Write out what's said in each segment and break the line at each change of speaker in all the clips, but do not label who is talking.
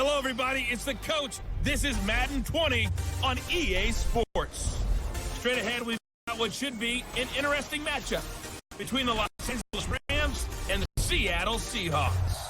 Hello, everybody. It's the coach. This is Madden 20 on EA Sports. Straight ahead, we've got what should be an interesting matchup between the Los Angeles Rams and the Seattle Seahawks.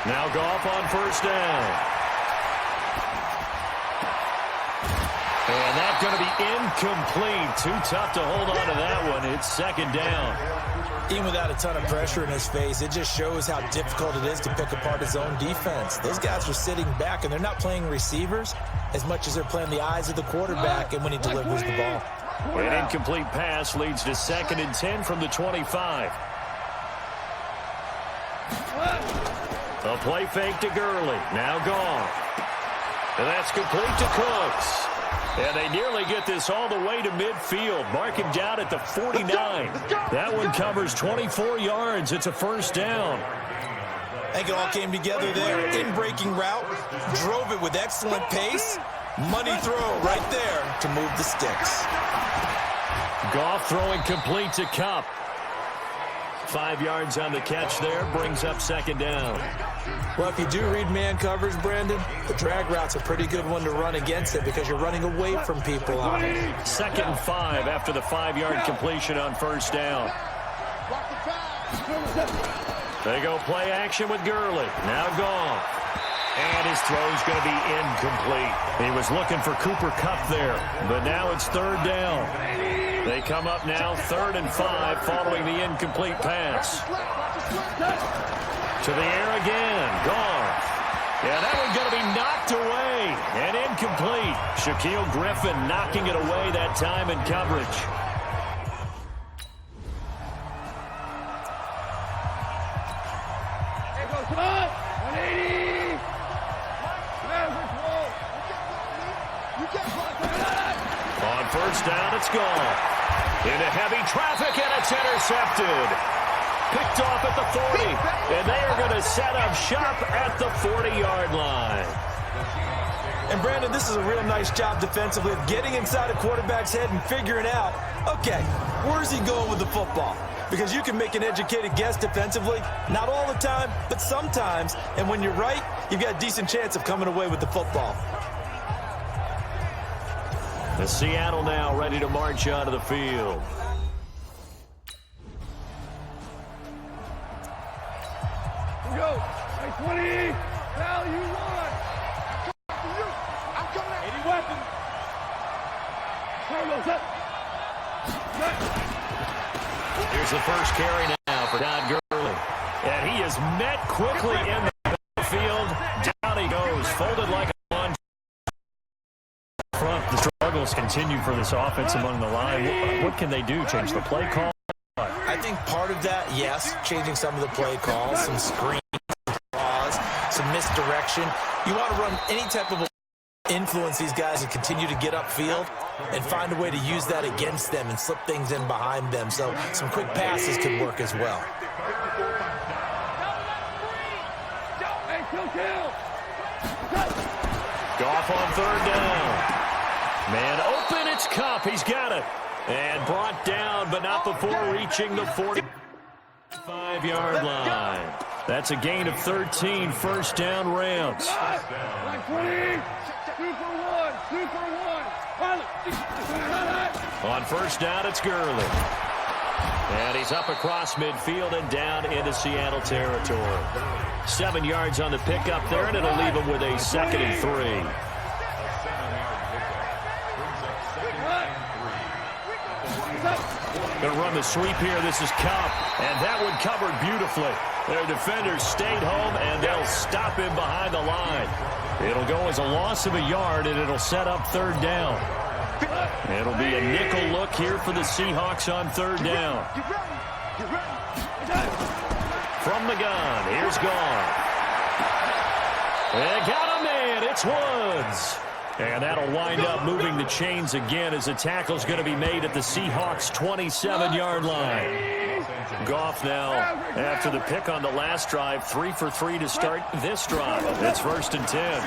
Now Goff on first down. And that's going to be incomplete. Too tough to hold on to that one. It's second down.
Even without a ton of pressure in his face, it just shows how difficult it is to pick apart his own defense. Those guys are sitting back, and they're not playing receivers as much as they're playing the eyes of the quarterback and when he delivers the ball.
An incomplete pass leads to 2nd and 10 from the 25. A play fake to Gurley. Now gone. And that's complete to Cooks. And they nearly get this all the way to midfield. Mark him down at the 49. That one covers 24 yards. It's a first down.
I think it all came together there. In-breaking route. Drove it with excellent pace. Money throw right there to move the sticks.
Goff throwing complete to Kupp. 5 yards on the catch there, brings up second down.
Well, if you do read man coverage, Brandon, the drag route's a pretty good one to run against it because you're running away from people on it.
2nd and 5 after the 5-yard completion on first down. They go play action with Gurley. Now gone. And his throw's going to be incomplete. He was looking for Cooper Kupp there, but now it's third down. They come up now 3rd and 5 following the incomplete pass. To the air again. Gone. Yeah, that one's going to be knocked away and incomplete. Shaquille Griffin knocking it away that time in coverage.
Come on. 180.
On first down, it's gone. Into heavy traffic, and it's intercepted. Picked off at the 40, and they are going to set up shop at the 40-yard line.
And, Brandon, this is a real nice job defensively of getting inside a quarterback's head and figuring out, okay, where's he going with the football? Because you can make an educated guess defensively, not all the time, but sometimes. And when you're right, you've got a decent chance of coming away with the football.
The Seattle now ready to march onto the field.
Here we go. 20. Value one. I'm coming out. 80 weapons. Carlos up.
Here's the first carry now for Todd Gurley. And he is met quickly in the field. Down he goes, folded like a lunch. Front, the struggles continue for this offense among the line. What can they do? Change the play call?
I think part of that, yes, changing some of the play calls, some screens, draws, some misdirection. You want to run any type of influence these guys and continue to get upfield and find a way to use that against them and slip things in behind them. So some quick passes could work as well.
Goff on third down. Man open, it's Kupp. He's got it. And brought down, but not before reaching the 45-yard line. That's a gain of 13, first down Rams.
2 for 1.
On first down, it's Gurley. And he's up across midfield and down into Seattle territory. 7 yards on the pickup there, and it'll leave him with a 2nd and 3. Going to run the sweep here. This is Kupp, and that one covered beautifully. Their defenders stayed home, and they'll stop him behind the line. It'll go as a loss of a yard, and it'll set up third down. It'll be a nickel look here for the Seahawks on third down. From the gun, here's Goff. And got a man, it's Woods. And that'll wind up moving the chains again as the tackle's going to be made at the Seahawks' 27-yard line. Goff now, after the pick on the last drive, 3 for 3 to start this drive. It's 1st and 10.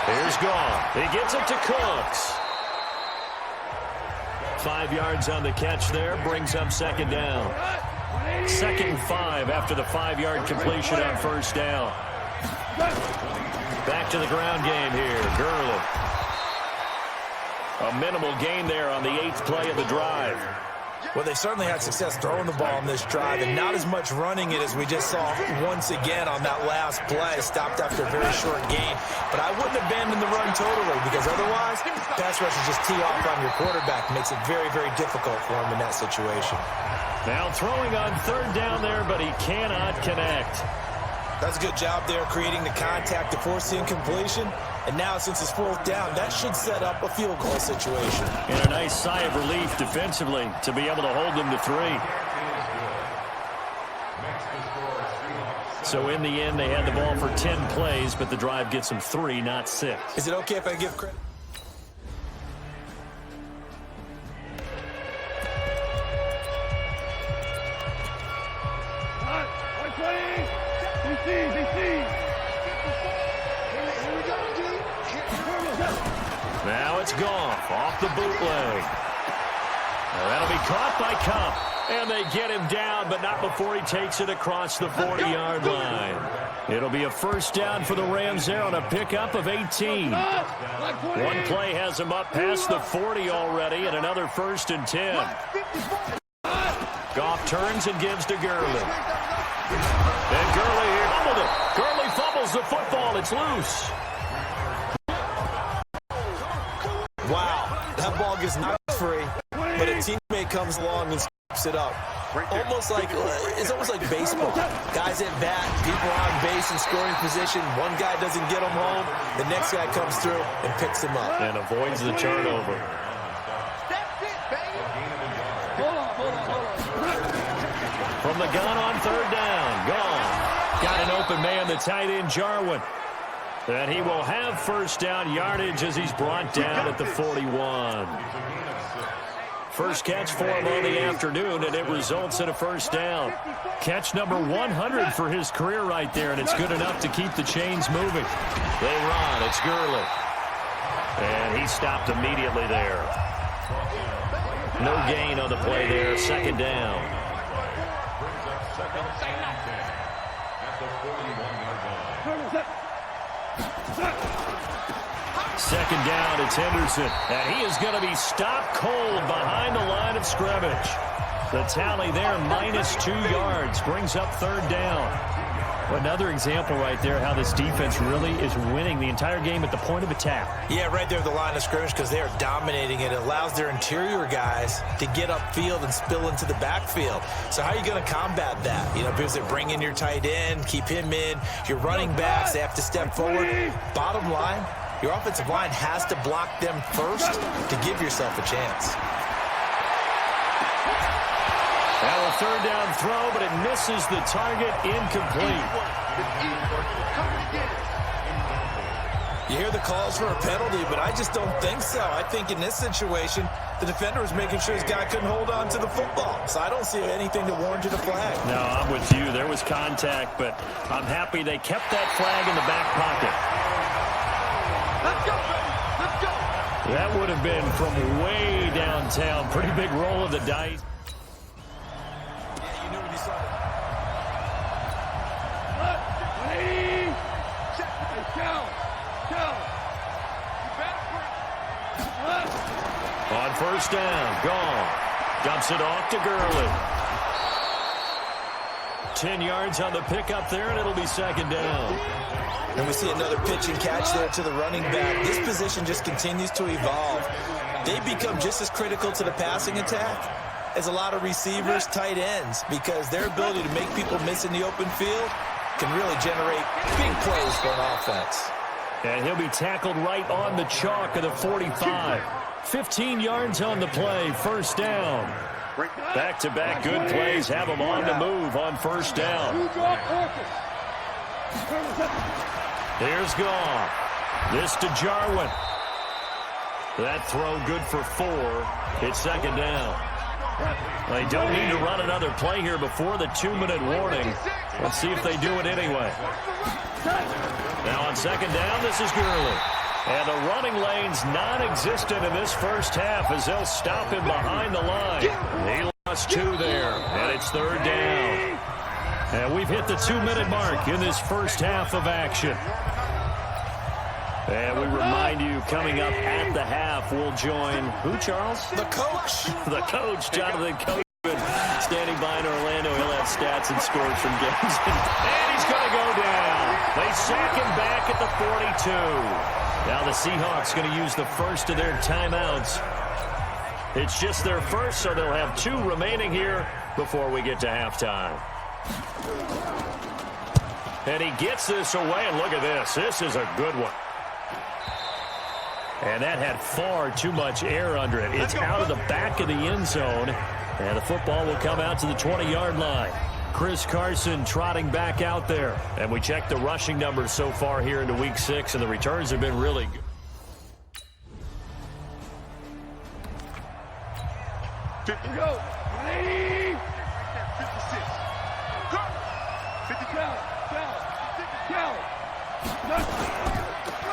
Here's Goff. He gets it to Cooks. 5 yards on the catch there, brings up 2nd down. 2nd and 5 after the 5-yard completion on 1st down. Back to the ground game here. Gurley. A minimal gain there on the 8th play of the drive.
Well, they certainly had success throwing the ball in this drive and not as much running it as we just saw once again on that last play. Stopped after a very short gain. But I wouldn't abandon the run totally because otherwise, pass rush is just tee off on your quarterback. Makes it very, very difficult for him in that situation.
Now throwing on 3rd down there, but he cannot connect.
That's a good job there creating the contact to force the incompletion. And now since it's 4th down, that should set up a field goal situation.
And a nice sigh of relief defensively to be able to hold them to 3. So in the end, they had the ball for 10 plays, but the drive gets them 3, not 6.
Is it okay if I give credit?
Now it's Goff off the bootleg. That'll be caught by Cup. And they get him down, but not before he takes it across the 40-yard line. It'll be a 1st down for the Rams there on a pickup of 18. One play has him up past the 40 already, and another 1st and 10. Goff turns and gives to Gurley. And Gurley here fumbled it. Gurley fumbles the football. It's loose.
Wow, that ball gets knocked free, but a teammate comes along and scoops it up. It's almost like baseball. Guys at bat, people on base in scoring position. One guy doesn't get him home. The next guy comes through and picks him up.
And avoids the turnover. From the gun on 3rd down. Gone. Got an open man, the tight end, Jarwin. And he will have 1st down yardage as he's brought down at the 41. First catch for him on the afternoon, and it results in a 1st down. Catch number 100 for his career right there, and it's good enough to keep the chains moving. They run. It's Gurley. And he stopped immediately there. No gain on the play there. 2nd down. Second down, it's Henderson. And he is going to be stopped cold behind the line of scrimmage. The tally there, -2 yards, brings up 3rd down. Another example right there how this defense really is winning the entire game at the point of attack.
Yeah, right there at the line of scrimmage because they are dominating it. It allows their interior guys to get upfield and spill into the backfield. So how are you going to combat that? You know, because they bring in your tight end, keep him in. Your running backs, they have to step forward. Bottom line, your offensive line has to block them first to give yourself a chance.
Now a 3rd down throw, but it misses the target, incomplete.
You hear the calls for a penalty, but I just don't think so. I think in this situation, the defender was making sure his guy couldn't hold on to the football. So I don't see anything that warranted a flag.
No, I'm with you. There was contact, but I'm happy they kept that flag in the back pocket.
Let's go, baby. Let's go.
That would have been from way downtown. Pretty big roll of the dice. On 1st down, gone. Dumps it off to Gurley. 10 yards on the pickup there, and it'll be 2nd down.
And we see another pitch and catch there to the running back. This position just continues to evolve. They become just as critical to the passing attack as a lot of receivers, tight ends, because their ability to make people miss in the open field can really generate big plays for an offense.
And he'll be tackled right on the chalk of the 45. 15 yards on the play, 1st down. Back-to-back good plays have him on the move on 1st down. Here's Goff. This to Jarwin. That throw good for 4. It's second down. They don't need to run another play here before the 2-minute warning. Let's see if they do it anyway. Now on second down, this is Gurley. And the running lane's non-existent in this first half as they'll stop him behind the line. He lost 2 there, and it's third down. And we've hit the 2-minute mark in this first half of action. And we remind you, coming up at the half, we'll join who, Charles?
The coach.
The coach, Jonathan Coachman, standing by in Orlando. He'll have stats and scores from games. And he's going to go down. They sack him back at the 42. Now the Seahawks going to use the first of their timeouts. It's just their first, so they'll have 2 remaining here before we get to halftime. And he gets this away, and look at this. This is a good one. And that had far too much air under it. It's out of the back of the end zone. And the football will come out to the 20-yard line. Chris Carson trotting back out there. And we checked the rushing numbers so far here into Week 6, and the returns have been really good.
Go. 180. 56. Go. 50 count.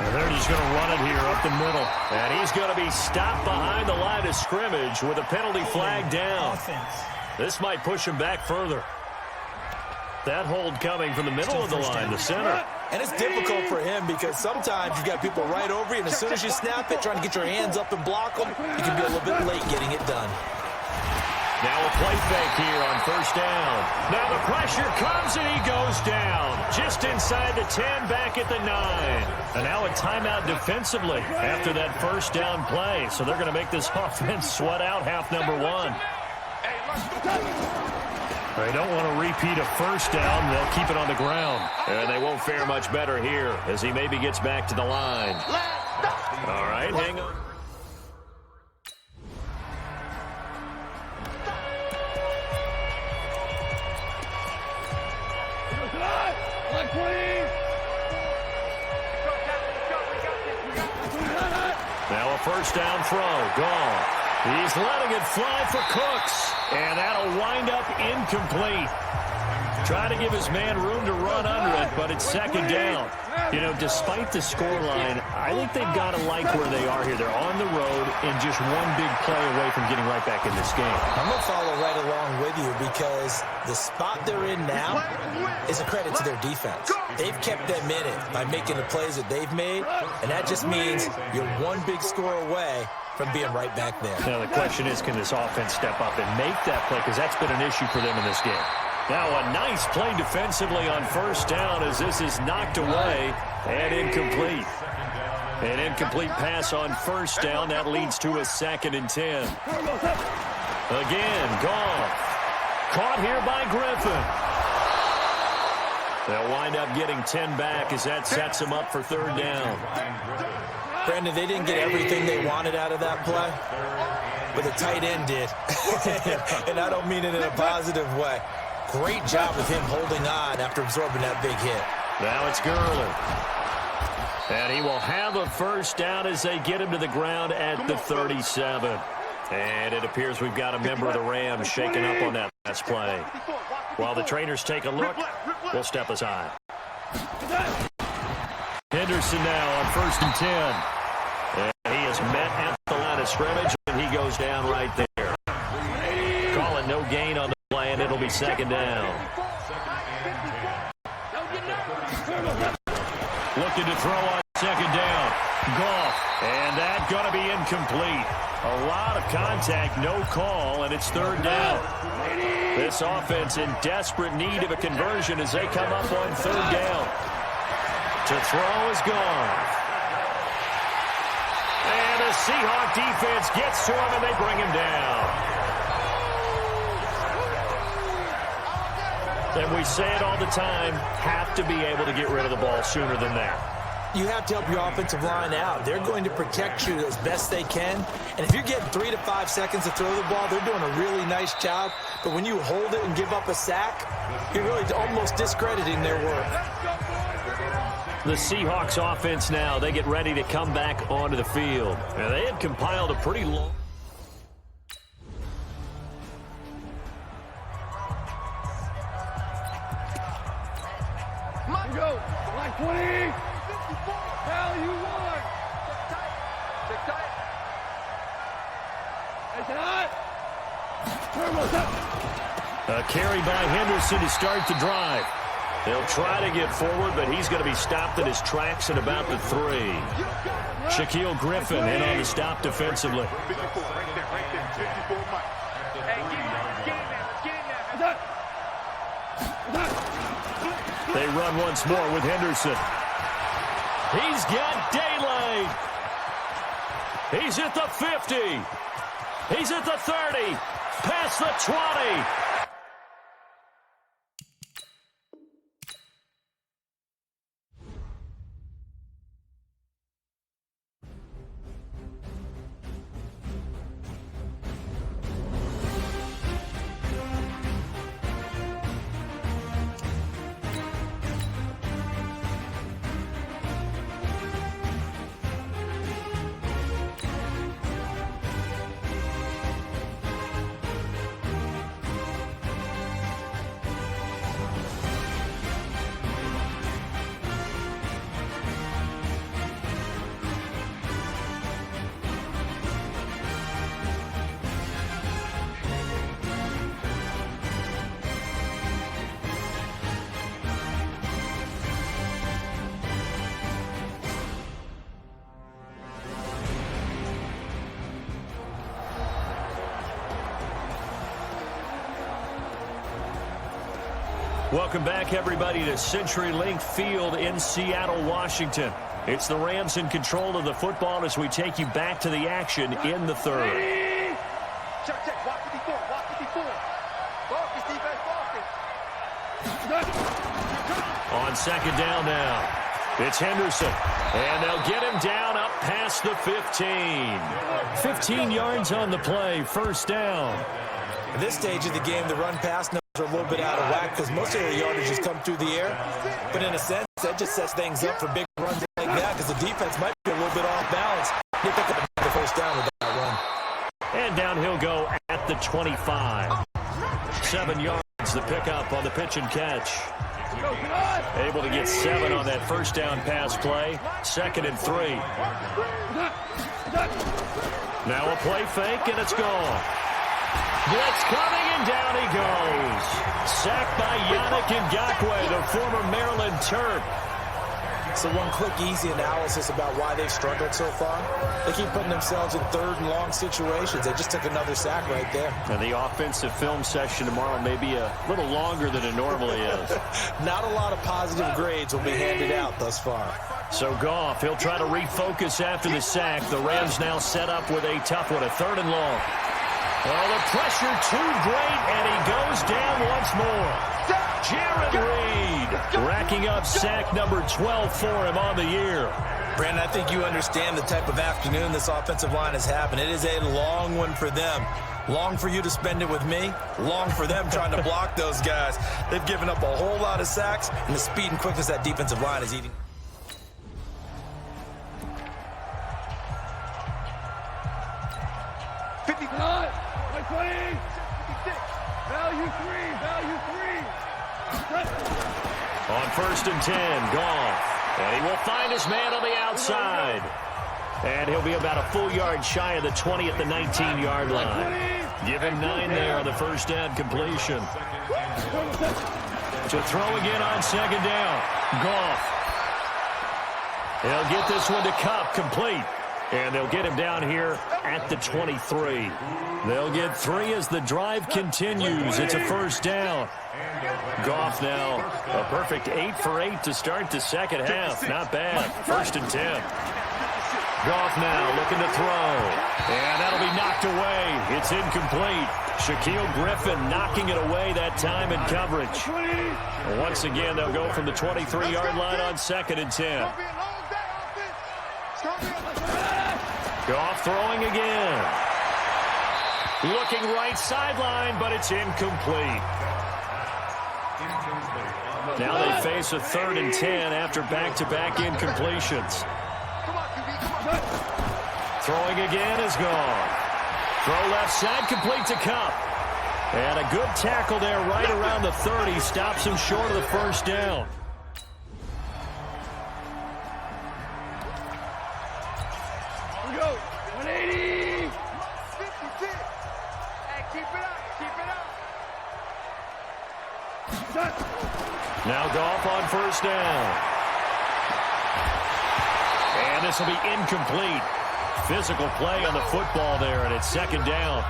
And they're just going to run it here up the middle. And he's going to be stopped behind the line of scrimmage with a penalty flag down. This might push him back further. That hold coming from the middle of the line, the center.
And it's difficult for him because sometimes you've got people right over you, and as soon as you snap it, trying to get your hands up and block them, you can be a little bit late getting it done.
Now a play fake here on first down. Now the pressure comes and he goes down. Just inside the 10, back at the 9. And now a timeout defensively after that first down play. So they're going to make this offense sweat out half number 1. They don't want to repeat a first down. They'll keep it on the ground. And they won't fare much better here as he maybe gets back to the line. All right, hang on. Now a first down throw, gone. He's letting it fly for Cooks, and that'll wind up incomplete. Trying to give his man room to run under it, but it's second down. You know, despite the scoreline, I think they've got to like where they are here. They're on the road and just one big play away from getting right back in this game.
I'm going to follow right along with you because the spot they're in now is a credit to their defense. They've kept them in it by making the plays that they've made, and that just means you're one big score away from being right back there.
Now the question is, can this offense step up and make that play? Because that's been an issue for them in this game. Now a nice play defensively on first down as this is knocked away and incomplete. An incomplete pass on first down. That leads to a 2nd and 10. Again, Goff. Caught here by Griffin. They'll wind up getting 10 back as that sets them up for third down.
Brandon, they didn't get everything they wanted out of that play, but the tight end did. And I don't mean it in a positive way. Great job with him holding on after absorbing that big hit.
Now it's Gurley. And he will have a first down as they get him to the ground at the 37. And it appears we've got a member of the Rams shaking up on that last play. While the trainers take a look, we'll step aside. Henderson now on 1st and 10. And he is met at the line of scrimmage, and he goes down right there. Calling no gain on the play, and it'll be second down. Looking to throw on second down. Goff, and that's going to be incomplete. A lot of contact, no call, and it's third down. This offense in desperate need of a conversion as they come up on third down. To throw is gone. And the Seahawk defense gets to him, and they bring him down. And we say it all the time, have to be able to get rid of the ball sooner than that.
You have to help your offensive line out. They're going to protect you as best they can. And if you're getting 3 to 5 seconds to throw the ball, they're doing a really nice job. But when you hold it and give up a sack, you're really almost discrediting their work.
The Seahawks offense now, they get ready to come back onto the field. And they had compiled a pretty long...
Go. Line 20. Hell, you won. Check tight. Check tight.
A carry by Henderson to start the drive. They'll try to get forward, but he's going to be stopped in his tracks at about the 3. Shaquille Griffin in on the stop defensively. They run once more with Henderson. He's got daylight. He's at the 50. He's at the 30. Past the 20. Welcome back, everybody, to CenturyLink Field in Seattle, Washington. It's the Rams in control of the football as we take you back to the action in the 3rd.
Check, check. Walk 54. Walk 54. Focus, defense, focus.
On 2nd down now, it's Henderson. And they'll get him down up past the 15. 15 yards on the play, 1st down.
At this stage of the game, the run-pass numbers are a little bit out of whack because most of their yardage has come through the air. But in a sense, that just sets things up for big runs like that because the defense might be a little bit off balance. They pick up the 1st down with that run.
And down he'll go at the 25. 7 yards, the pickup on the pitch and catch. Able to get 7 on that 1st down pass play. 2nd and 3. Now a play fake, and it's gone. Blitz coming, and down he goes. Sacked by Yannick Ngakoue, the former Maryland Terp.
So one quick, easy analysis about why they've struggled so far. They keep putting themselves in 3rd and long situations. They just took another sack right there.
And the offensive film session tomorrow may be a little longer than it normally is.
Not a lot of positive grades will be handed out thus far.
So Goff, he'll try to refocus after the sack. The Rams now set up with a tough one, a 3rd and long. Oh, the pressure too great, and he goes down once more. Jared Reed racking up sack number 12 for him on the year.
Brandon, I think you understand the type of afternoon this offensive line is having. It is a long one for them. Long for you to spend it with me. Long for them trying to block those guys. They've given up a whole lot of sacks, and the speed and quickness that defensive line is eating.
On 1st and 10, Goff. And he will find his man on the outside. And he'll be about a full yard shy of the 20 at the 19-yard line. Give him 9 there on the 1st down completion. To throw again on 2nd down. Goff. He'll get this one to Kupp, complete. And they'll get him down here at the 23. They'll get 3 as the drive continues. It's a 1st down. Goff now a perfect 8 for 8 to start the 2nd half. Not bad. 1st and 10. Goff now looking to throw. And that'll be knocked away. It's incomplete. Shaquille Griffin knocking it away that time in coverage. Once again, they'll go from the 23-yard line on 2nd and 10. Goff throwing again. Looking right sideline, but it's incomplete. Now they face a 3rd and 10 after back-to-back incompletions. Throwing again is gone. Throw left side, complete to Cup. And a good tackle there right around the 30. Stops him short of the first down.
Here we go. 180. Hey, keep it up. Keep it up.
Now Goff on first down. And this will be incomplete. Physical play on the football there, and it's 2nd down.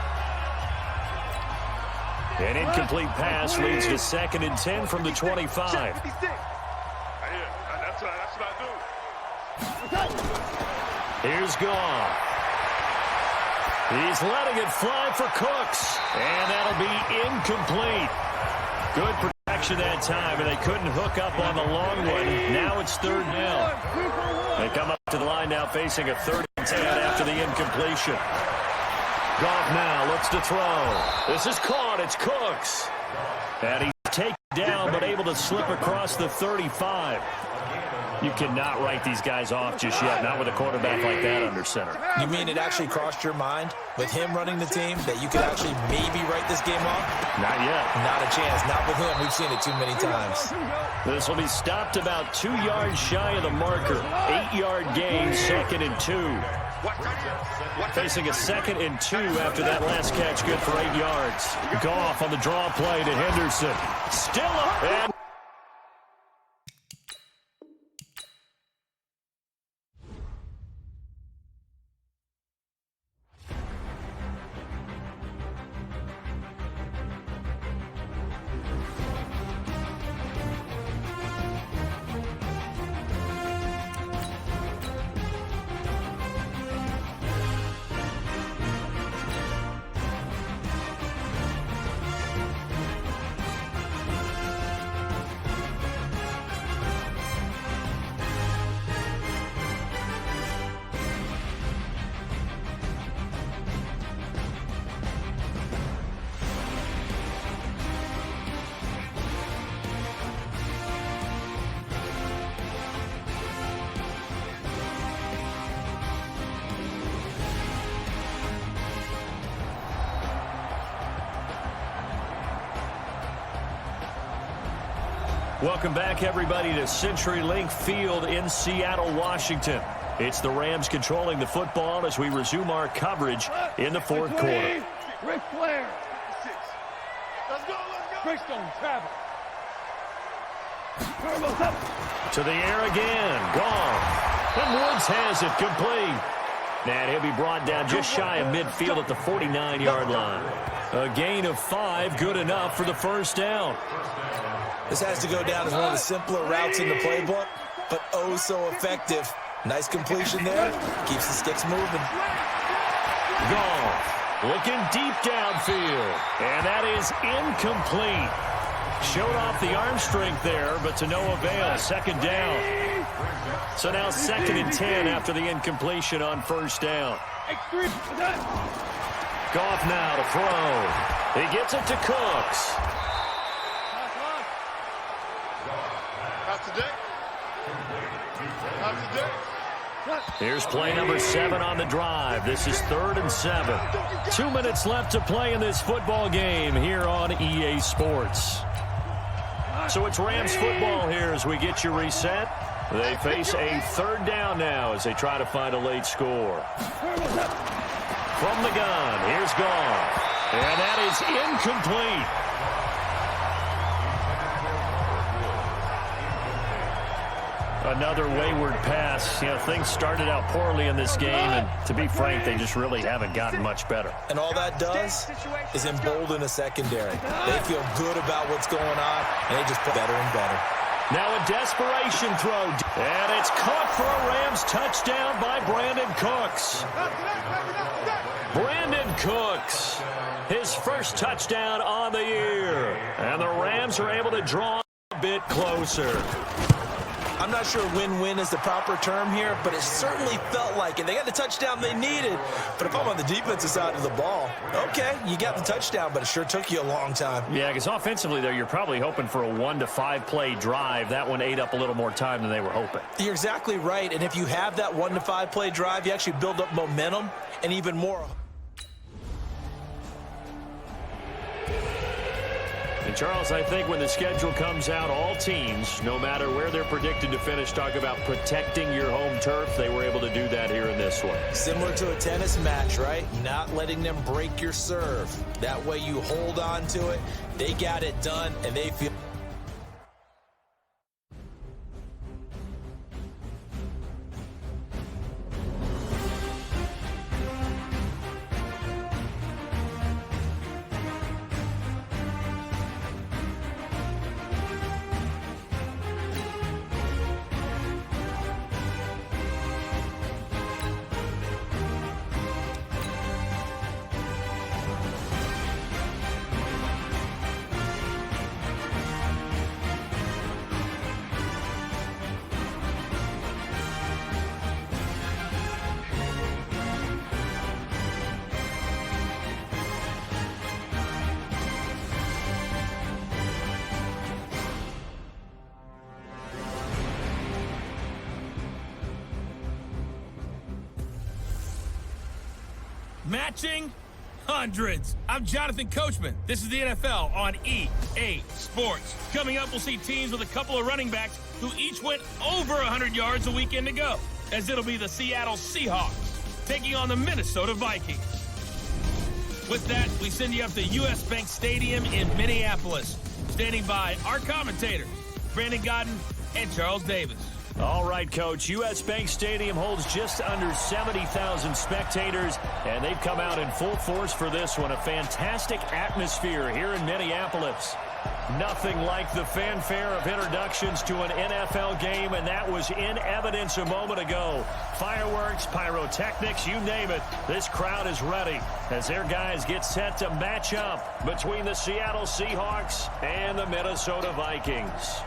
An incomplete pass leads to 2nd and 10 from the 25.
That's what I do.
Here's Goff. He's letting it fly for Cooks, and that'll be incomplete. Good protection that time, and they couldn't hook up on the long one. Now it's 3rd down. They come up to the line now facing a 3rd and 10 after the incompletion. Goff now looks to throw. This is caught. It's Cooks. And he's taken down but able to slip across the 35. You cannot write these guys off just yet, not with a quarterback like that under center.
You mean it actually crossed your mind with him running the team that you could actually maybe write this game off?
Not yet.
Not a chance. Not with him. We've seen it too many times.
This will be stopped about 2 yards shy of the marker. 8-yard gain, 2nd and 2. Facing a 2nd and 2 after that last catch, good for 8 yards. Goff on the draw play to Henderson. Still up. And welcome back, everybody, to CenturyLink Field in Seattle, Washington. It's the Rams controlling the football as we resume our coverage in the 4th quarter.
Ric Flair. Let's go. Brickstone, travel.
To the air again. Gone. And Woods has it complete. And he'll be brought down just shy of midfield at the 49-yard line. A gain of 5, good enough for the first down.
This has to go down as one of the simpler routes in the playbook, but oh so effective. Nice completion there. Keeps the sticks moving.
Goff looking deep downfield. And that is incomplete. Showed off the arm strength there, but to no avail. 2nd down. So now 2nd and 10 after the incompletion on first down. Goff now to throw. He gets it to Cooks. Here's play number 7 on the drive. This is 3rd and 7. 2 minutes left to play in this football game here on EA Sports. So it's Rams football here as we get you reset. They face a 3rd down now as they try to find a late score. From the gun, here's Goff. And that is incomplete. Another wayward pass. You know, things started out poorly in this game, and to be frank, they just really haven't gotten much better.
And all that does is embolden a secondary. They feel good about what's going on, and they just put better and better.
Now a desperation throw, and it's caught for a Rams touchdown by Brandon Cooks. Brandon Cooks, his first touchdown on the year, and the Rams are able to draw a bit closer.
I'm not sure win-win is the proper term here, but it certainly felt like it. They got the touchdown they needed, but if I'm on the defensive side of the ball, okay, you got the touchdown, but it sure took you a long time.
Yeah, because offensively, though, you're probably hoping for a 1 to 5 play drive. That one ate up a little more time than they were hoping.
You're exactly right, and if you have that 1 to 5 play drive, you actually build up momentum and even more.
And, Charles, I think when the schedule comes out, all teams, no matter where they're predicted to finish, talk about protecting your home turf. They were able to do that here in this one.
Similar to a tennis match, right? Not letting them break your serve. That way you hold on to it. They got it done, and they feel...
Matching hundreds. I'm Jonathan Coachman. This is the NFL on EA Sports. Coming up, we'll see teams with a couple of running backs who each went over 100 yards a weekend ago, as it'll be the Seattle Seahawks taking on the Minnesota Vikings. With that, we send you up to US Bank Stadium in Minneapolis. Standing by our commentators, Brandon Godden and Charles Davis.
All right, Coach. US Bank Stadium holds just under 70,000 spectators, and they've come out in full force for this one. A fantastic atmosphere here in Minneapolis. Nothing like the fanfare of introductions to an NFL game, and that was in evidence a moment ago. Fireworks, pyrotechnics, you name it. This crowd is ready as their guys get set to match up between the Seattle Seahawks and the Minnesota Vikings.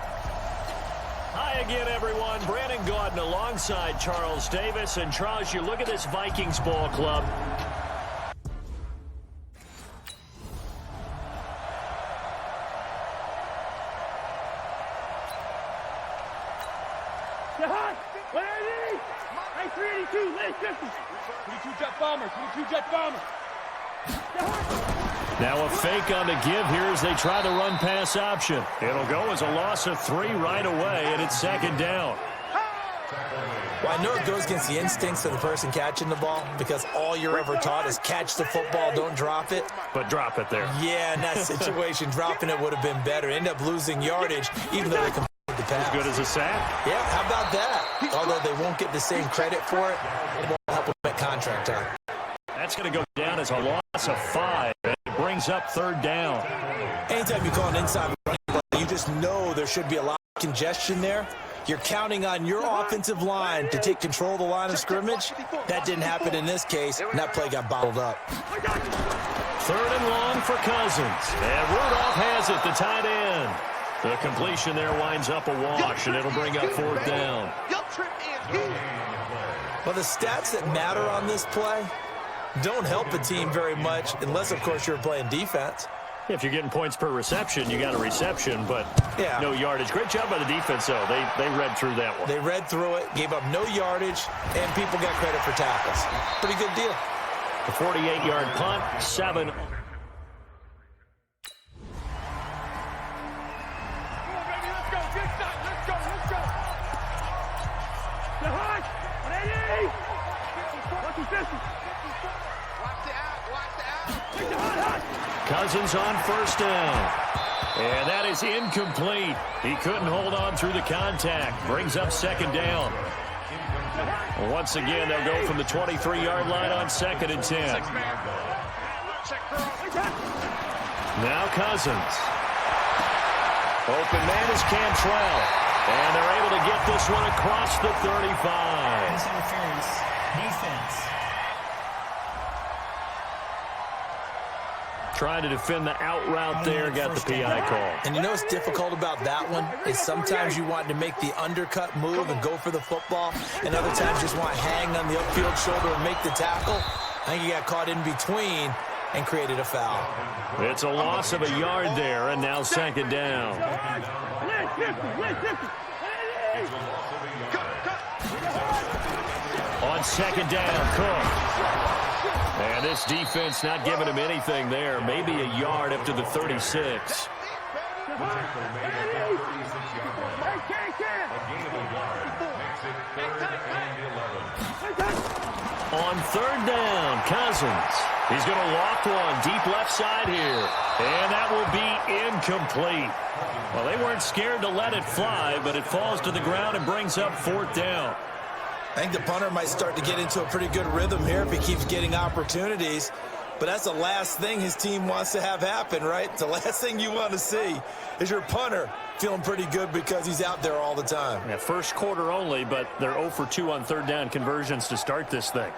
Hi again, everyone. Brandon Gaudin alongside Charles Davis. And, Charles, you look at this Vikings ball club.
Hot! 180! 382, late 50. 22 jet bomber, 22 jet bomber.
Now a fake on the give here as they try the run-pass option. It'll go as a loss of 3 right away, and it's second down.
Well, I know it goes against the instincts of the person catching the ball because all you're ever taught is catch the football, don't drop it.
But drop it there.
Yeah, in that situation, dropping it would have been better. End up losing yardage, even though they completed the pass.
As good as a sack.
Yeah, how about that? Although they won't get the same credit for it, it won't help them at contract time.
That's going to go down as a loss of 5. And it brings up third down.
Anytime you call an inside running play, you just know there should be a lot of congestion there. You're counting on your offensive line to take control of the line of scrimmage. That didn't happen in this case, and that play got bottled up.
Third and long for Cousins. And Rudolph has it, the tight end. The completion there winds up a wash, and it'll bring up fourth down.
Well, the stats that matter on this play don't help a team very much unless, of course, you're playing defense.
If you're getting points per reception, you got a reception, but
yeah,
no yardage. Great job by the defense, though. They read through that one.
They read through it, gave up no yardage, and people got credit for tackles. Pretty good deal.
The 48-yard punt, 7. Cousins on first down. And that is incomplete. He couldn't hold on through the contact. Brings up second down. Once again, they'll go from the 23-yard line on second and 10. Now Cousins. Open man is Cantrell. And they're able to get this one across the 35.
Interference. Defense.
trying to defend the out route there, got the PI call.
And you know what's difficult about that one is sometimes you want to make the undercut move and go for the football, and other times just want to hang on the upfield shoulder and make the tackle. I think he got caught in between and created a foul.
It's a loss of a yard there, and now second down. On second down, Cook. And this defense not giving him anything there. Maybe a yard up to the 36. On third down, Cousins. He's going to loft one deep left side here. And that will be incomplete. Well, they weren't scared to let it fly, but it falls to the ground and brings up fourth down.
I think the punter might start to get into a pretty good rhythm here if he keeps getting opportunities. But that's the last thing his team wants to have happen, right? The last thing you want to see is your punter feeling pretty good because he's out there all the time.
Yeah, first quarter only, but they're 0 for 2 on third down conversions to start this thing.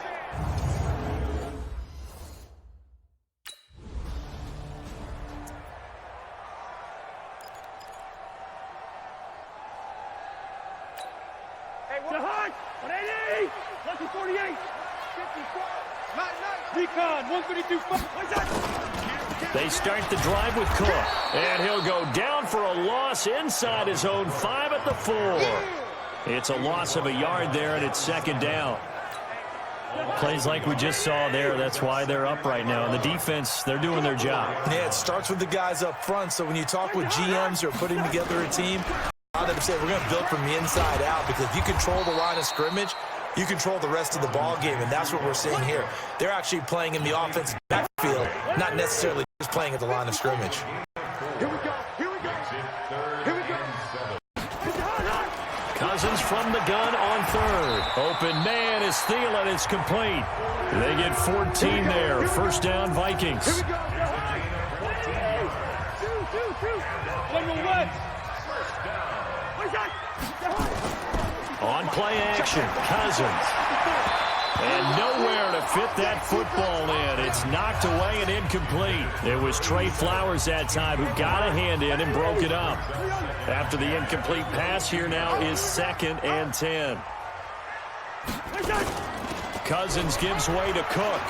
They start the drive with Cook, and he'll go down for a loss inside his own 5 at the 4. It's a loss of a yard there, and it's second down. Plays like we just saw there, that's why they're up right now. And the defense, they're doing their job.
Yeah, it starts with the guys up front, so when you talk with GMs who are putting together a team, a lot of them say we're going to build from the inside out, because if you control the line of scrimmage, you control the rest of the ball game, and that's what we're seeing here. They're actually playing in the offensive backfield, not necessarily just playing at the line of scrimmage.
Here we go. Here we go. Here we go.
Cousins from the gun on third. Open man is Thielen. It's complete. They get 14 there. First down, Vikings.
Here we go. One more left.
On play action, Cousins. And nowhere to fit that football in. It's knocked away and incomplete. It was Trey Flowers that time who got a hand in and broke it up. After the incomplete pass, here now is 2nd and 10. Cousins gives way to Cook.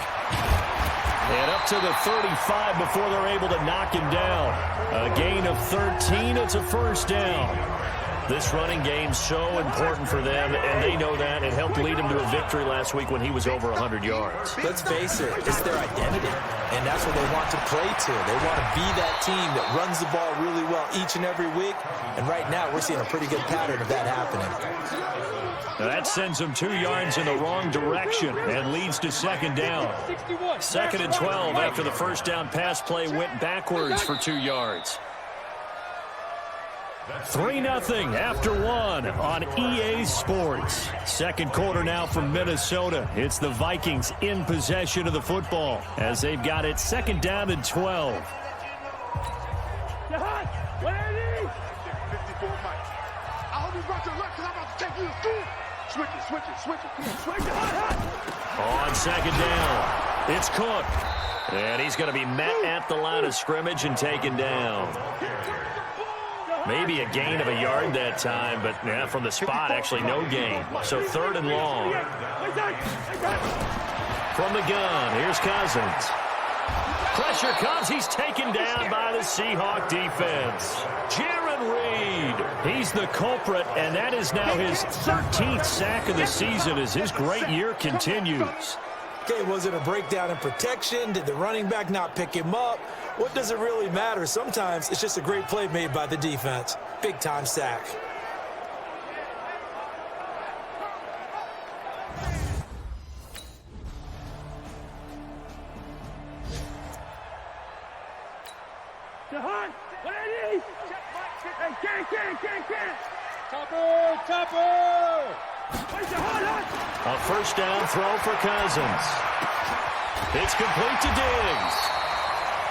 And up to the 35 before they're able to knock him down. A gain of 13, it's a first down. This running game's so important for them, and they know that. It helped lead them to a victory last week when he was over 100 yards.
Let's face it, it's their identity, and that's what they want to play to. They want to be that team that runs the ball really well each and every week, and right now we're seeing a pretty good pattern of that happening.
Now that sends them 2 yards in the wrong direction and leads to second down. 2nd and 12 after the first down pass play went backwards for 2 yards. 3-0 after 1 on EA Sports. Second quarter now from Minnesota. It's the Vikings in possession of the football as they've got it 2nd down and 12. On second down, it's Cook. And he's going to be met at the line of scrimmage and taken down. Maybe a gain of a yard that time, but yeah, from the spot, actually no gain. So 3rd and long. From the gun, here's Cousins. Pressure comes. He's taken down by the Seahawk defense. Jaron Reed, he's the culprit, and that is now his 13th sack of the season as his great year continues.
Okay, was it a breakdown in protection? Did the running back not pick him up? What does it really matter? Sometimes it's just a great play made by the defense. Big-time sack.
A first down throw for Cousins. It's complete to Diggs.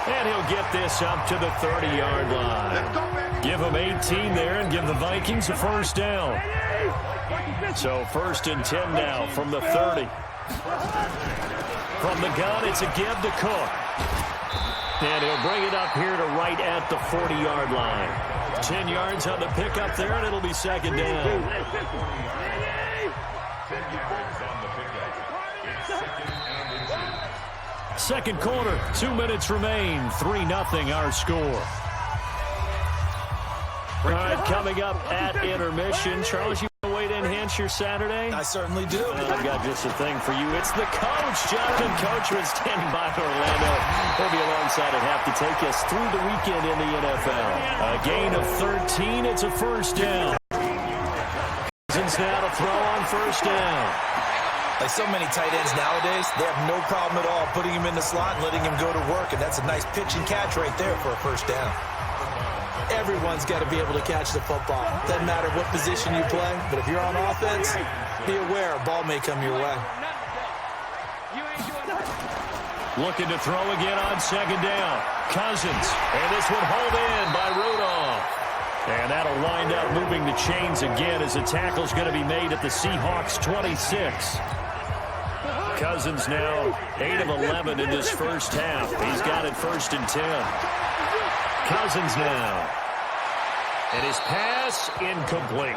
And he'll get this up to the 30-yard line. Give him 18 there and give the Vikings a first down. So 1st and 10 now from the 30. From the gun, it's a give to Cook. And he'll bring it up here to right at the 40-yard line. 10 yards on the pickup there, and it'll be second down. Second quarter, 2 minutes remain. 3-0 our score. All right, coming up at intermission. Charles, you want a way to enhance your Saturday?
I certainly do.
I've got just a thing for you. It's the coach. Jonathan Coachman standing by in Orlando. He'll be alongside at half to take us through the weekend in the NFL. A gain of 13. It's a first down. Cousins now to throw on first down.
Like so many tight ends nowadays, they have no problem at all putting him in the slot and letting him go to work, and that's a nice pitch and catch right there for a first down. Everyone's got to be able to catch the football. Doesn't matter what position you play, but if you're on offense, be aware a ball may come your way.
Looking to throw again on second down. Cousins, and this one hauled in by Rudolph. And that'll wind up moving the chains again as the tackle's going to be made at the Seahawks 26. Cousins now 8 of 11 in this first half. He's got it 1st and 10. Cousins now. And his pass incomplete.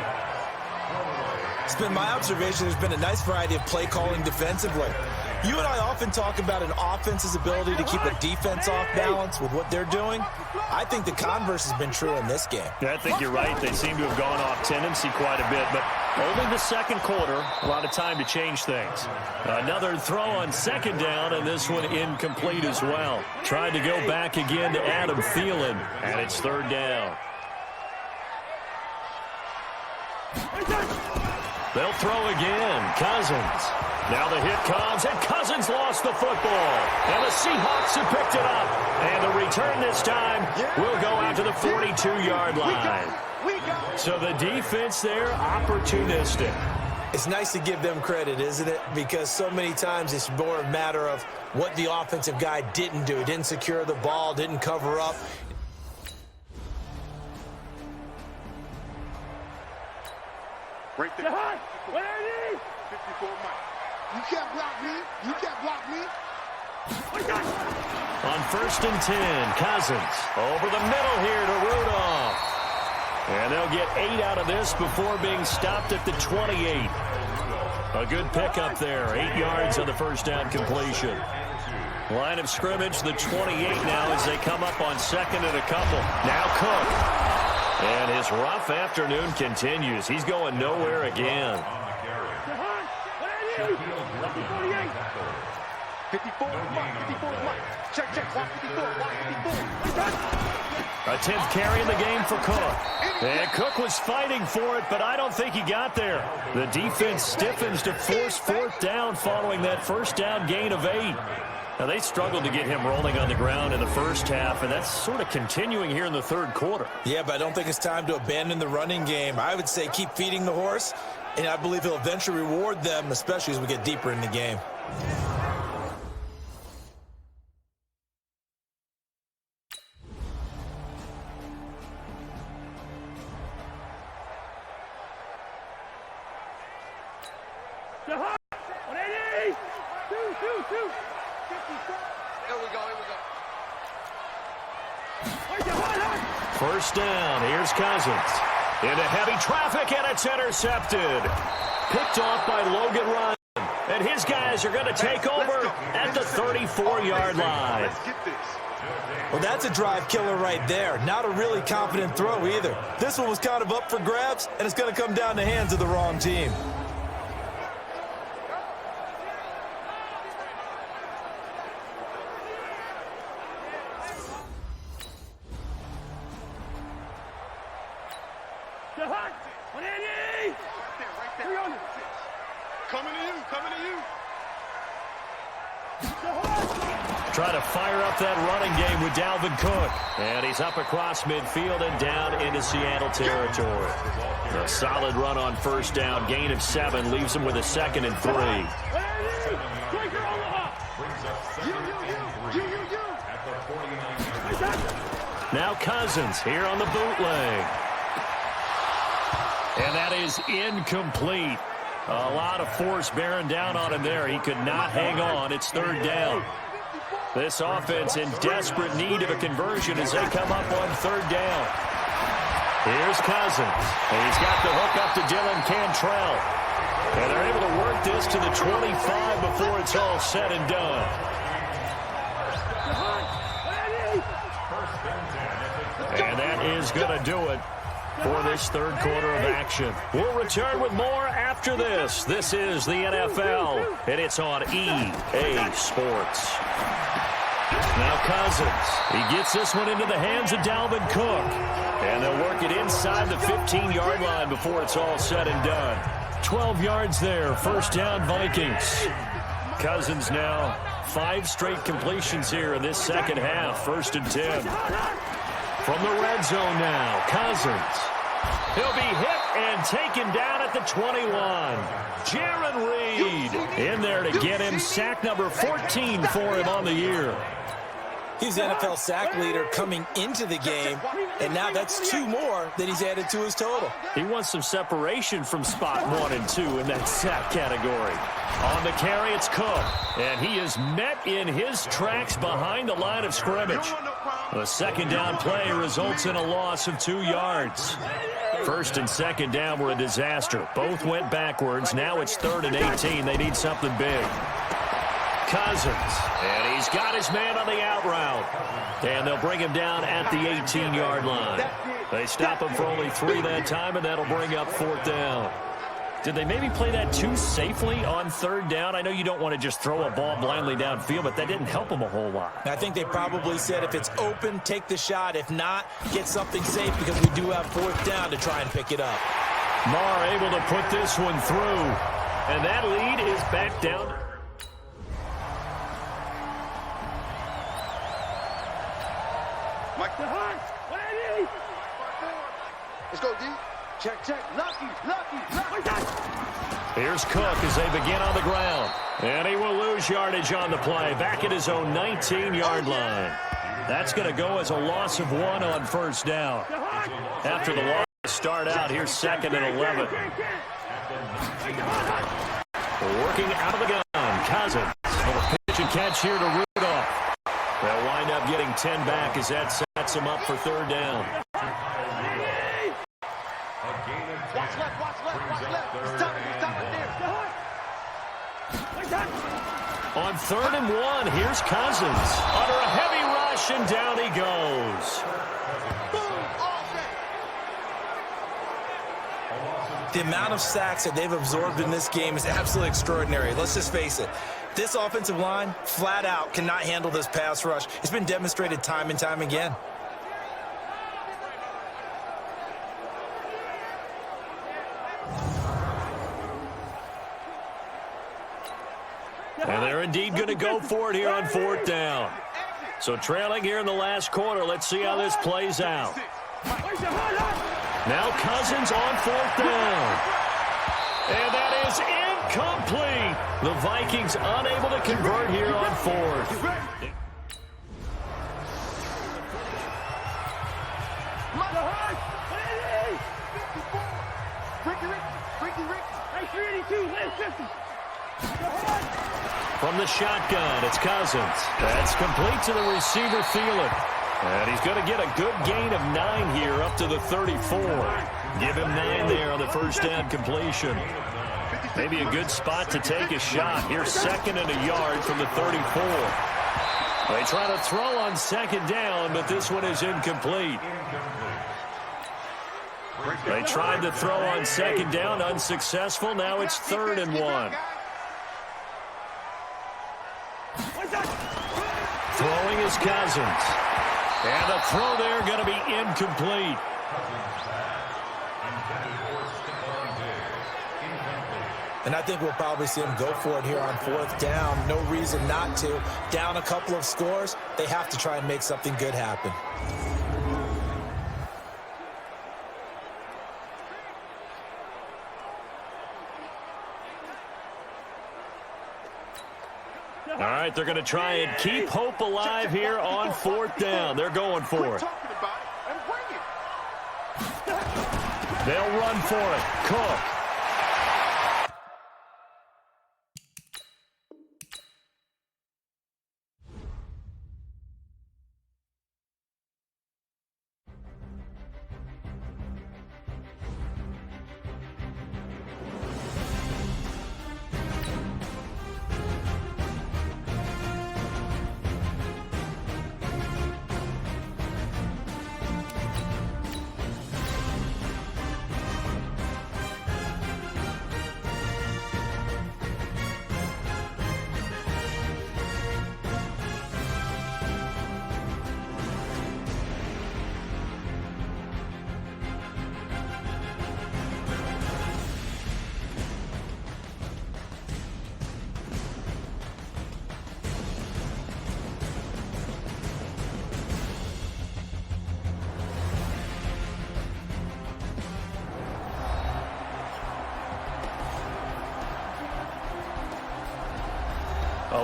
It's been my observation there's been a nice variety of play calling defensively. You and I often talk about an offense's ability to keep a defense off balance with what they're doing. I think the converse has been true in this game.
I think you're right. They seem to have gone off tendency quite a bit, but only the second quarter, a lot of time to change things. Another throw on second down, and this one incomplete as well. Tried to go back again to Adam Thielen, and it's third down. They'll throw again. Cousins. Now the hit comes, and Cousins lost the football. And the Seahawks have picked it up. And the return this time will go out to the 42-yard line. So the defense there, opportunistic.
It's nice to give them credit, isn't it? Because so many times it's more a matter of what the offensive guy didn't do. He didn't secure the ball, didn't cover up.
Right there. 54 Mike. You can't block me. You can't block me.
On 1st and 10, Cousins over the middle here to Rudolph. And they'll get 8 out of this before being stopped at the 28. A good pickup there. 8 yards on the first down completion. Line of scrimmage, the 28 now as they come up on second and a couple. Now Cook. And his rough afternoon continues. He's going nowhere again.
54 Mike. Check. 54.
A 10th carry in the game for Cook. And Cook was fighting for it, but I don't think he got there. The defense stiffens to force fourth down following that first down gain of 8. Now, they struggled to get him rolling on the ground in the first half, and that's sort of continuing here in the third quarter.
Yeah, but I don't think it's time to abandon the running game. I would say keep feeding the horse, and I believe he'll eventually reward them, especially as we get deeper in the game.
First down, here's Cousins. Into heavy traffic, and it's intercepted. Picked off by Logan Ryan. And his guys are going to take over at the 34-yard line.
Let's get this.
Well, that's a drive killer right there. Not a really confident throw either. This one was kind of up for grabs, and it's going to come down the hands of the wrong team.
Try to fire up that running game with Dalvin Cook. And he's up across midfield and down into Seattle territory. A solid run on first down. Gain of 7 leaves him with a 2nd and 3. Now Cousins here on the bootleg. And that is incomplete. A lot of force bearing down on him there. He could not hang on. It's third down. This offense in desperate need of a conversion as they come up on third down. Here's Cousins. And he's got the hook up to Dylan Cantrell. And they're able to work this to the 25 before it's all said and done. And that is going to do it for this third quarter of action. We'll return with more after this. This is the NFL, and it's on EA Sports. Now Cousins, he gets this one into the hands of Dalvin Cook. And they'll work it inside the 15-yard line before it's all said and done. 12 yards there, first down Vikings. Cousins now 5 straight completions here in this second half, 1st and 10. From the red zone now, Cousins. He'll be hit and taken down at the 21. Jaron Reed in there to get him. Sack number 14 for him on the year.
He's the NFL sack leader coming into the game, and now that's 2 more that he's added to his total.
He wants some separation from spot 1 and 2 in that sack category. On the carry, it's Cook, and he is met in his tracks behind the line of scrimmage. The second down play results in a loss of 2 yards. First and second down were a disaster. Both went backwards. Now it's 3rd and 18. They need something big. Cousins, and he's got his man on the out route. And they'll bring him down at the 18-yard line. They stop him for only 3 that time, and that'll bring up 4th down. Did they maybe play that too safely on 3rd down? I know you don't want to just throw a ball blindly downfield, but that didn't help them a whole lot.
I think they probably said if it's open, take the shot. If not, get something safe because we do have 4th down to try and pick it up.
Marr able to put this one through, and that lead is back down.
Mike the Hunt. Let's go, D. Check. Lucky.
Here's Cook as they begin on the ground. And he will lose yardage on the play. Back at his own 19-yard line. That's going to go as a loss of 1 on 1st down. After the loss start out, here's 2nd and 11. Working out of the gun. Cousins. A pitch and catch here to Rudolph. They'll wind up getting 10 back as that sets them up for 3rd down.
Watch left. Stop it there.
On 3rd and 1, here's Cousins. Under a heavy rush, and down he goes.
The amount of sacks that they've absorbed in this game is absolutely extraordinary. Let's just face it. This offensive line, flat out, cannot handle this pass rush. It's been demonstrated time and time again.
And they're indeed going to go for it here on 4th down. So trailing here in the last quarter. Let's see how this plays out. Now Cousins on 4th down. And that is incomplete. The Vikings unable to convert here on 4th. From the shotgun, it's Cousins. That's complete to the receiver, Thielen. And he's going to get a good gain of 9 here up to the 34. Give him 9 there on the first down completion. Maybe a good spot to take a shot. Here's 2nd and a yard from the 34. They try to throw on 2nd down, but this one is incomplete. They tried to throw on 2nd down, unsuccessful. Now it's 3rd and 1. Throwing is Cousins. And the throw there going to be incomplete.
And I think we'll probably see him go for it here on 4th down. No reason not to. Down a couple of scores, they have to try and make something good happen.
All right, they're going to try and keep hope alive here on 4th down. They're going for it. They'll run for it. Cook.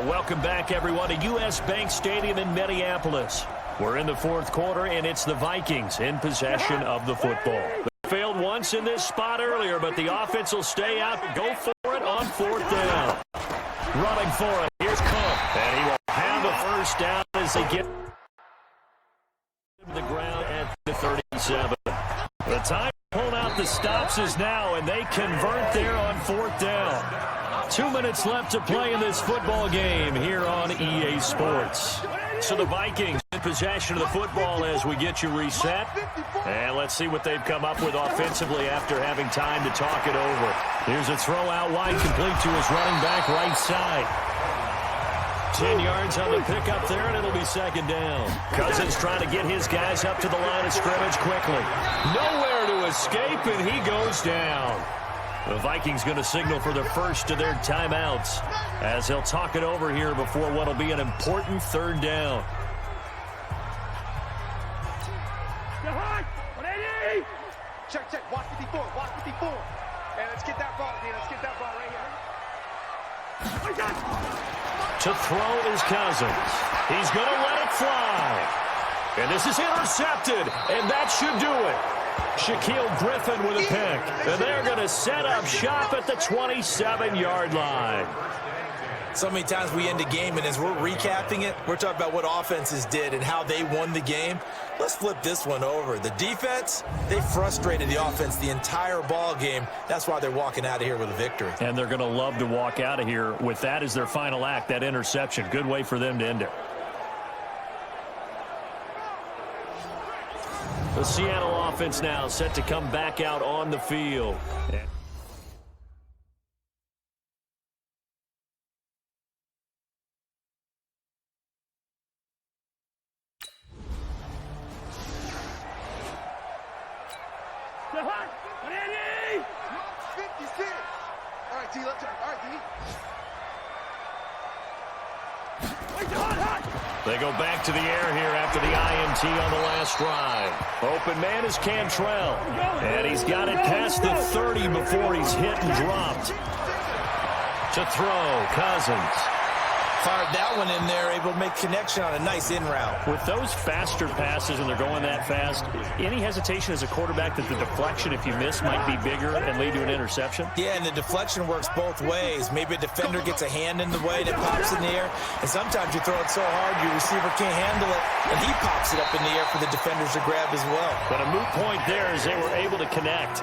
Welcome back, everyone, to U.S. Bank Stadium in Minneapolis. We're in the fourth quarter, and it's the Vikings in possession of the football. They failed once in this spot earlier, but the offense will stay out. Go for it on fourth down. Running for it. Here's Cook, and he will have a first down as they get to the ground at the 37. The time to pull out the stops is now, and they convert there on fourth down. 2 minutes left to play in this football game here on EA Sports. So the Vikings in possession of the football as we get you reset. And let's see what they've come up with offensively after having time to talk it over. Here's a throw out wide, complete to his running back right side. 10 yards on the pickup there, and it'll be second down. Cousins trying to get his guys up to the line of scrimmage quickly. Nowhere to escape, and he goes down. The Vikings going to signal for the first of their timeouts as they'll talk it over here before what will be an important third down.
Check, watch 54, watch 54. And let's get that ball, let's get that ball right here.
To throw is Cousins. He's going to let it fly. And this is intercepted, and that should do it. Shaquille Griffin with a pick. And they're going to set up shop at the 27-yard line.
So many times we end a game, and as we're recapping it, we're talking about what offenses did and how they won the game. Let's flip this one over. The defense, they frustrated the offense the entire ball game. That's why they're walking out of here with a victory.
And they're going to love to walk out of here with that as their final act, that interception. Good way for them to end it. The Seattle offense now set to come back out on the field.
The hot, 180! 56! All right, D, let's turn. All right, D.
They go back to the air here after the INT on the last drive. Open man is Cantrell. And he's got it past the 30 before he's hit and dropped. To throw, Cousins.
Fired that one in there, able to make connection on a nice in route.
With those faster passes and they're going that fast, any hesitation as a quarterback that the deflection, if you miss, might be bigger and lead to an interception?
Yeah, and the deflection works both ways. Maybe a defender gets a hand in the way that pops in the air, and sometimes you throw it so hard your receiver can't handle it, and he pops it up in the air for the defenders to grab as well.
But a moot point there as they were able to connect.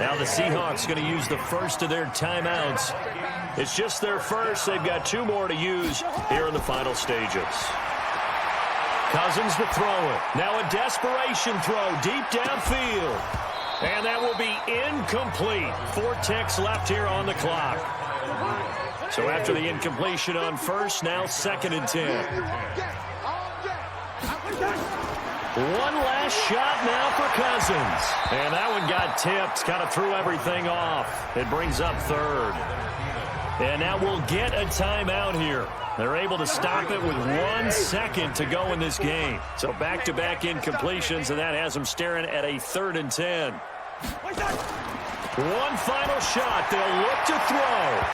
Now the Seahawks going to use the first of their timeouts. It's just their first. They've got two more to use here in the final stages. Cousins to throw it. Now a desperation throw deep downfield. And that will be incomplete. 4 ticks left here on the clock. So after the incompletion on first, now 2nd and 10. One last shot now for Cousins. And that one got tipped, kind of threw everything off. It brings up 3rd. And now we'll get a timeout here. They're able to stop it with 1 second to go in this game. So back-to-back incompletions, and that has them staring at a 3rd and 10. One final shot. They'll look to throw.